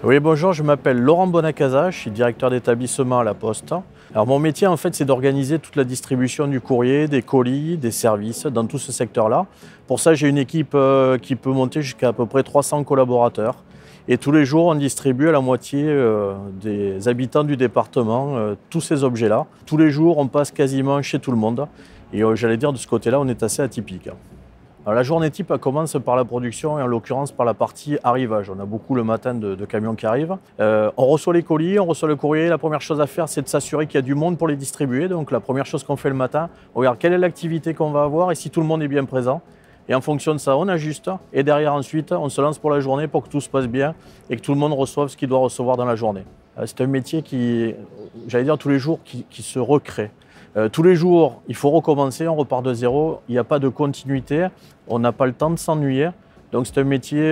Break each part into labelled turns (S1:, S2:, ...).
S1: Oui, bonjour, je m'appelle Laurent Bonacasa, je suis directeur d'établissement à La Poste. Alors mon métier en fait c'est d'organiser toute la distribution du courrier, des colis, des services dans tout ce secteur-là. Pour ça j'ai une équipe qui peut monter jusqu'à à peu près 300 collaborateurs. Et tous les jours on distribue à la moitié des habitants du département tous ces objets-là. Tous les jours on passe quasiment chez tout le monde. Et j'allais dire de ce côté-là on est assez atypique. Alors, la journée type elle commence par la production et en l'occurrence par la partie arrivage. On a beaucoup le matin de camions qui arrivent. On reçoit les colis, on reçoit le courrier. La première chose à faire, c'est de s'assurer qu'il y a du monde pour les distribuer. Donc la première chose qu'on fait le matin, on regarde quelle est l'activité qu'on va avoir et si tout le monde est bien présent. Et en fonction de ça, on ajuste. Et derrière ensuite, on se lance pour la journée pour que tout se passe bien et que tout le monde reçoive ce qu'il doit recevoir dans la journée. C'est un métier qui, j'allais dire tous les jours, qui se recrée. Tous les jours, il faut recommencer, on repart de zéro, il n'y a pas de continuité, on n'a pas le temps de s'ennuyer. Donc c'est un métier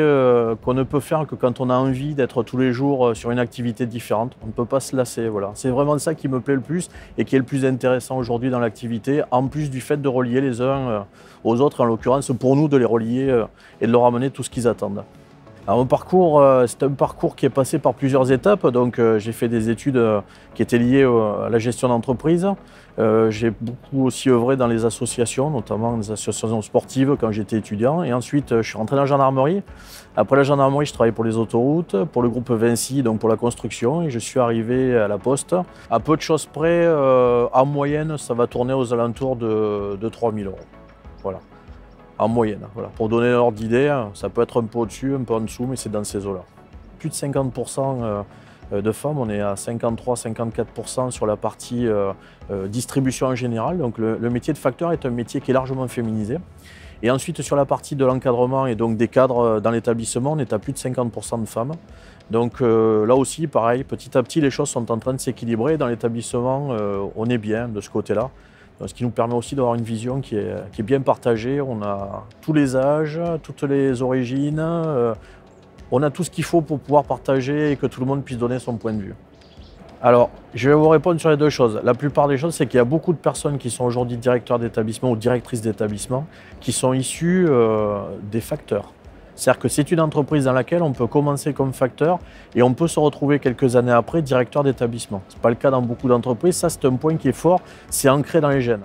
S1: qu'on ne peut faire que quand on a envie d'être tous les jours sur une activité différente. On ne peut pas se lasser, voilà. C'est vraiment ça qui me plaît le plus et qui est le plus intéressant aujourd'hui dans l'activité, en plus du fait de relier les uns aux autres, en l'occurrence pour nous de les relier et de leur amener tout ce qu'ils attendent. Alors, mon parcours, c'est un parcours qui est passé par plusieurs étapes. Donc, j'ai fait des études qui étaient liées à la gestion d'entreprise. J'ai beaucoup aussi œuvré dans les associations, notamment les associations sportives quand j'étais étudiant. Et ensuite, je suis rentré dans la gendarmerie. Après la gendarmerie, je travaillais pour les autoroutes, pour le groupe Vinci, donc pour la construction. Et je suis arrivé à la Poste. À peu de choses près, en moyenne, ça va tourner aux alentours de 3 000 €. Voilà. En moyenne. Voilà. Pour donner un ordre d'idée, ça peut être un peu au-dessus, un peu en dessous, mais c'est dans ces eaux-là. Plus de 50% de femmes, on est à 53-54% sur la partie distribution en général. Donc le métier de facteur est un métier qui est largement féminisé. Et ensuite sur la partie de l'encadrement et donc des cadres dans l'établissement, on est à plus de 50% de femmes. Donc là aussi, pareil, petit à petit, les choses sont en train de s'équilibrer. Dans l'établissement, on est bien de ce côté-là. Ce qui nous permet aussi d'avoir une vision qui est bien partagée. On a tous les âges, toutes les origines, on a tout ce qu'il faut pour pouvoir partager et que tout le monde puisse donner son point de vue. Alors, je vais vous répondre sur les deux choses. La plupart des choses, c'est qu'il y a beaucoup de personnes qui sont aujourd'hui directeurs d'établissement ou directrices d'établissement qui sont issues des facteurs. C'est-à-dire que c'est une entreprise dans laquelle on peut commencer comme facteur et on peut se retrouver quelques années après directeur d'établissement. Ce n'est pas le cas dans beaucoup d'entreprises, ça c'est un point qui est fort, c'est ancré dans les gènes.